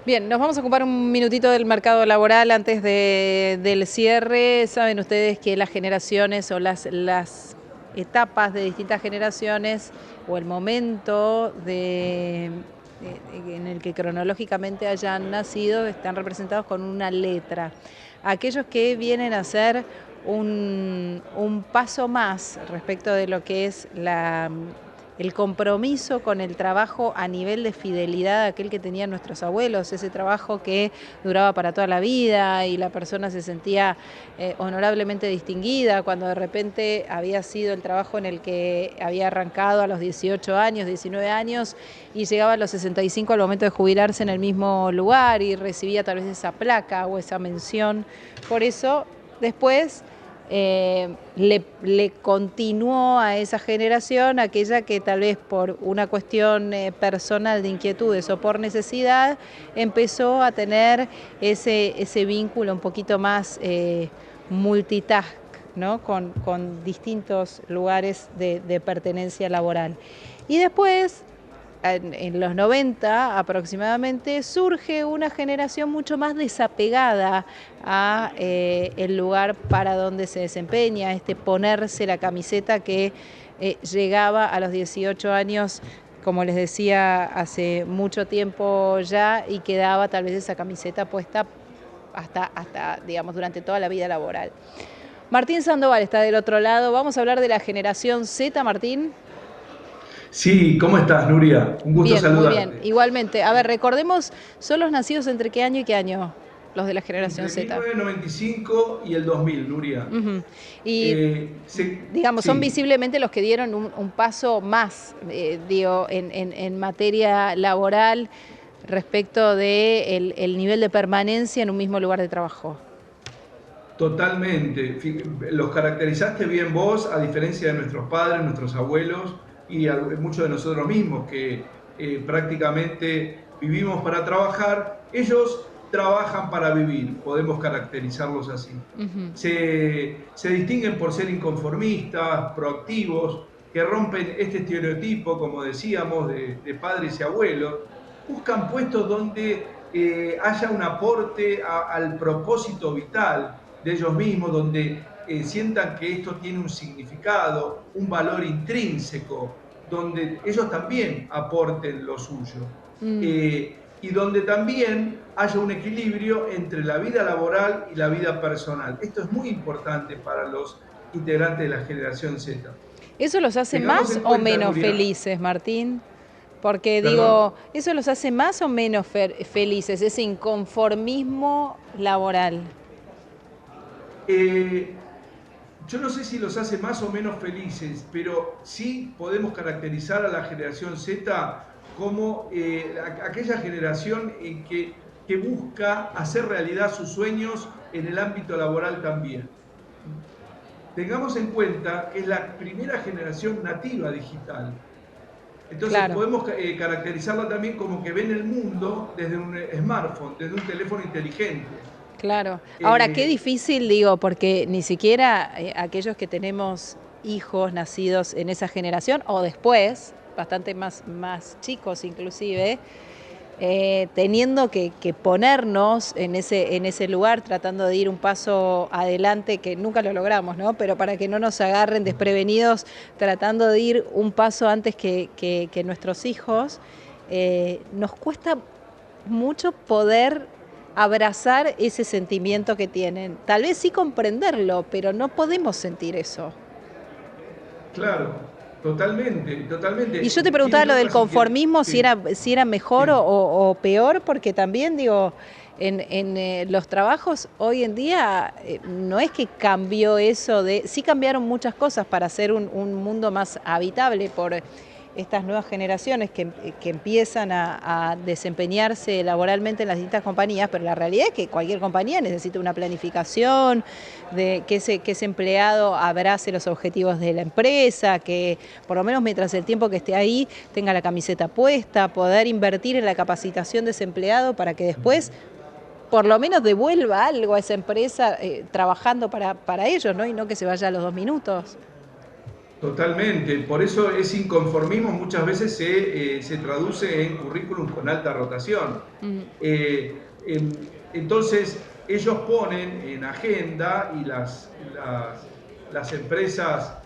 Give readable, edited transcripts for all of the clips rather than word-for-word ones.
Bien, nos vamos a ocupar un minutito del mercado laboral antes del cierre. Saben ustedes que las generaciones o las etapas de distintas generaciones o el momento en el que cronológicamente hayan nacido están representados con una letra. Aquellos que vienen a ser un paso más respecto de lo que es el compromiso con el trabajo a nivel de fidelidad, aquel que tenían nuestros abuelos, ese trabajo que duraba para toda la vida y la persona se sentía honorablemente distinguida cuando de repente había sido el trabajo en el que había arrancado a los 18 años, 19 años y llegaba a los 65 al momento de jubilarse en el mismo lugar y recibía tal vez esa placa o esa mención. Por eso, después le continuó a esa generación aquella que tal vez por una cuestión personal de inquietudes o por necesidad empezó a tener ese vínculo un poquito más multitask, ¿no? con distintos lugares de pertenencia laboral. Y después, en los 90 aproximadamente, surge una generación mucho más desapegada a el lugar para donde se desempeña, ponerse la camiseta que llegaba a los 18 años, como les decía, hace mucho tiempo ya, y quedaba tal vez esa camiseta puesta hasta digamos, durante toda la vida laboral. Martín Sandoval está del otro lado. Vamos a hablar de la generación Z, Martín. Sí, ¿cómo estás, Nuria? Un gusto Bien, muy bien. saludarte. Igualmente. A ver, recordemos, ¿son los nacidos entre qué año y qué año? Los de la generación Entre Z. 1995 y el 2000, Nuria. Ujú. Y, digamos, son Sí, visiblemente los que dieron un paso más, digo, en materia laboral respecto de el nivel de permanencia en un mismo lugar de trabajo. totalmente. Los caracterizaste bien vos, a diferencia de nuestros padres, nuestros abuelos y muchos de nosotros mismos que prácticamente vivimos para trabajar. Ellos trabajan para vivir, podemos caracterizarlos así. Ujú. Se distinguen por ser inconformistas, proactivos, que rompen este estereotipo, como decíamos, de padres y abuelos. Buscan puestos donde haya un aporte al propósito vital de ellos mismos, donde sientan que esto tiene un significado, un valor intrínseco, donde ellos también aporten lo suyo. Mm. Y donde también haya un equilibrio entre la vida laboral y la vida personal. Esto es muy importante para los integrantes de la generación Z. ¿Eso los hace Tengamos más en o cuenta, menos Nuria, felices, Martín? Porque perdón, digo, ¿eso los hace más o menos felices, ese inconformismo laboral? eh, yo no sé si los hace más o menos felices, pero sí podemos caracterizar a la generación Z como aquella generación que busca hacer realidad sus sueños en el ámbito laboral también. Tengamos en cuenta que es la primera generación nativa digital. Entonces Claro. podemos caracterizarla también como que ven el mundo desde un smartphone, desde un teléfono inteligente. Claro. Ahora, qué Eh, difícil, digo, porque ni siquiera aquellos que tenemos hijos nacidos en esa generación o después, bastante más chicos inclusive, teniendo que ponernos en ese lugar, tratando de ir un paso adelante, que nunca lo logramos, ¿no? Pero para que no nos agarren desprevenidos, tratando de ir un paso antes que nuestros hijos, nos cuesta mucho poder abrazar ese sentimiento que tienen. Tal vez sí comprenderlo, pero no podemos sentir eso. claro, totalmente, Y yo te totalmente. preguntaba Tienen lo del otras inquietudes. conformismo, Sí, si era mejor sí. o peor, porque también digo, en los trabajos hoy en día no es que cambió eso de, sí cambiaron muchas cosas para hacer un mundo más habitable por estas nuevas generaciones que empiezan a desempeñarse laboralmente en las distintas compañías, pero la realidad es que cualquier compañía necesita una planificación, de que ese empleado abrace los objetivos de la empresa, que por lo menos mientras el tiempo que esté ahí tenga la camiseta puesta, poder invertir en la capacitación de ese empleado para que después por lo menos devuelva algo a esa empresa trabajando para ellos, ¿no? Y no que se vaya a los 2 minutos. Totalmente, por eso ese inconformismo muchas veces se traduce en currículum con alta rotación. Mm, Entonces, ellos ponen en agenda y las empresas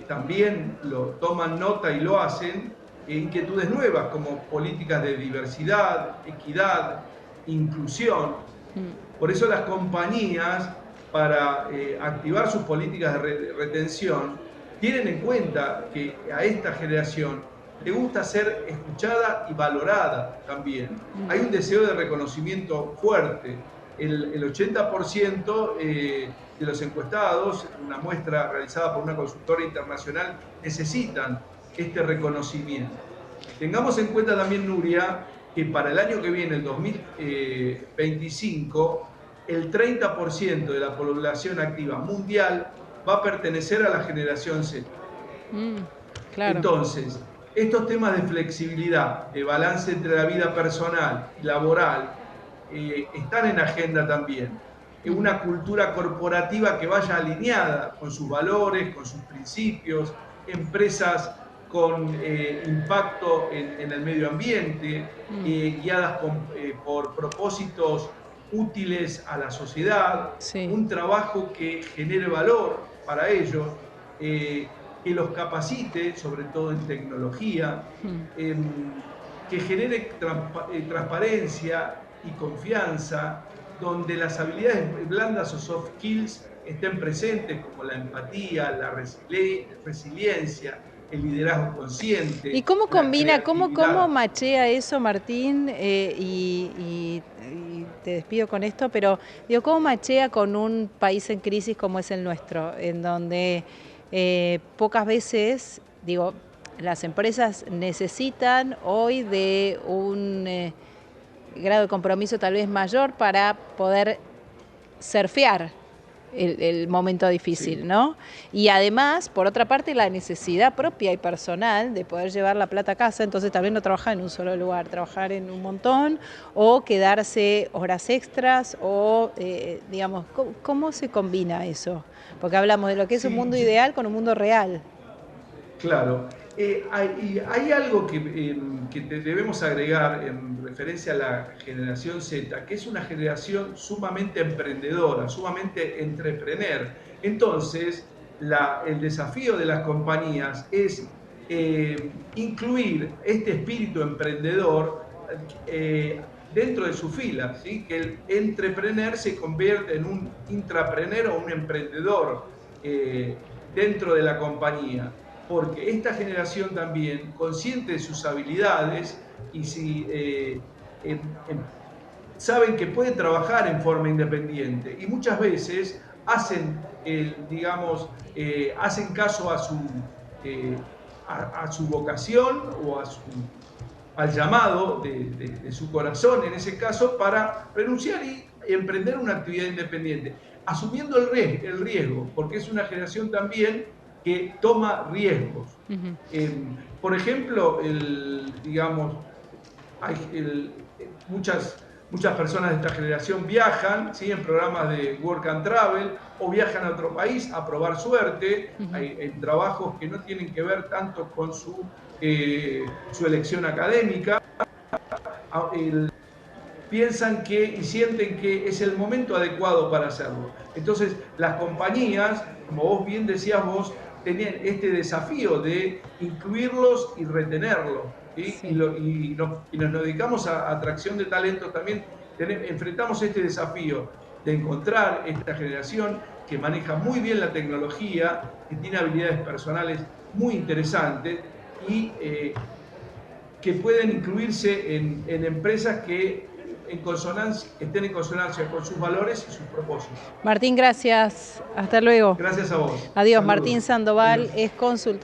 también lo toman nota y lo hacen, inquietudes nuevas como políticas de diversidad, equidad, inclusión. mm, Por eso las compañías, para activar sus políticas de retención, tienen en cuenta que a esta generación le gusta ser escuchada y valorada también. mm. Hay un deseo de reconocimiento fuerte. El 80% de los encuestados, una muestra realizada por una consultora internacional, necesitan este reconocimiento. Tengamos en cuenta también, Nuria, que para el año que viene, el 2025, el 30% de la población activa mundial va a pertenecer a la generación Z. Mm, claro. Entonces, estos temas de flexibilidad, de balance entre la vida personal y laboral, están en agenda también. Ujú. Una cultura corporativa que vaya alineada con sus valores, con sus principios, empresas con impacto en el medio ambiente, Mm, guiadas por propósitos útiles a la sociedad, sí. un trabajo que genere valor para ellos, que los capacite, sobre todo en tecnología, Mm. que genere transparencia y confianza, donde las habilidades blandas o soft skills estén presentes, como la empatía, la resiliencia, el liderazgo ¿Y consciente, cómo la combina, cómo creatividad. machea eso, Martín? Y te despido con esto, pero digo, ¿cómo machea con un país en crisis como es el nuestro, en donde pocas veces, digo, las empresas necesitan hoy de un grado de compromiso tal vez mayor para poder surfear el momento difícil, Sí. ¿no? Y además, por otra parte, la necesidad propia y personal de poder llevar la plata a casa, entonces también no trabajar en un solo lugar, trabajar en un montón o quedarse horas extras o, digamos, ¿cómo se combina eso? Porque hablamos de lo que es un Sí, mundo ideal con un mundo real. claro. Hay algo que debemos agregar en referencia a la generación Z, que es una generación sumamente emprendedora, sumamente entrepreneur. Entonces, el desafío de las compañías es incluir este espíritu emprendedor dentro de su fila, ¿sí? Que el entrepreneur se convierta en un intrapreneur o un emprendedor dentro de la compañía, porque esta generación también, consciente de sus habilidades y si saben que pueden trabajar en forma independiente y muchas veces hacen, digamos, hacen caso a su vocación o al llamado de su corazón, en ese caso, para renunciar y emprender una actividad independiente, asumiendo el riesgo, porque es una generación también que toma riesgos. Ujú. Por ejemplo, digamos, hay muchas personas de esta generación viajan, ¿sí? En programas de work and travel o viajan a otro país a probar suerte Ujú. en trabajos que no tienen que ver tanto con su elección académica. Piensan que y sienten que es el momento adecuado para hacerlo. Entonces, las compañías, como vos bien decías vos, tenían este desafío de incluirlos y retenerlos. ¿Sí? Sí. Y nos dedicamos a atracción de talento también, enfrentamos este desafío de encontrar esta generación que maneja muy bien la tecnología, que tiene habilidades personales muy interesantes y que pueden incluirse en empresas que estén en consonancia con sus valores y sus propósitos. Martín, gracias. Hasta luego. Gracias a vos. Adiós. Martín Saludos. Sandoval Adiós. es consultor.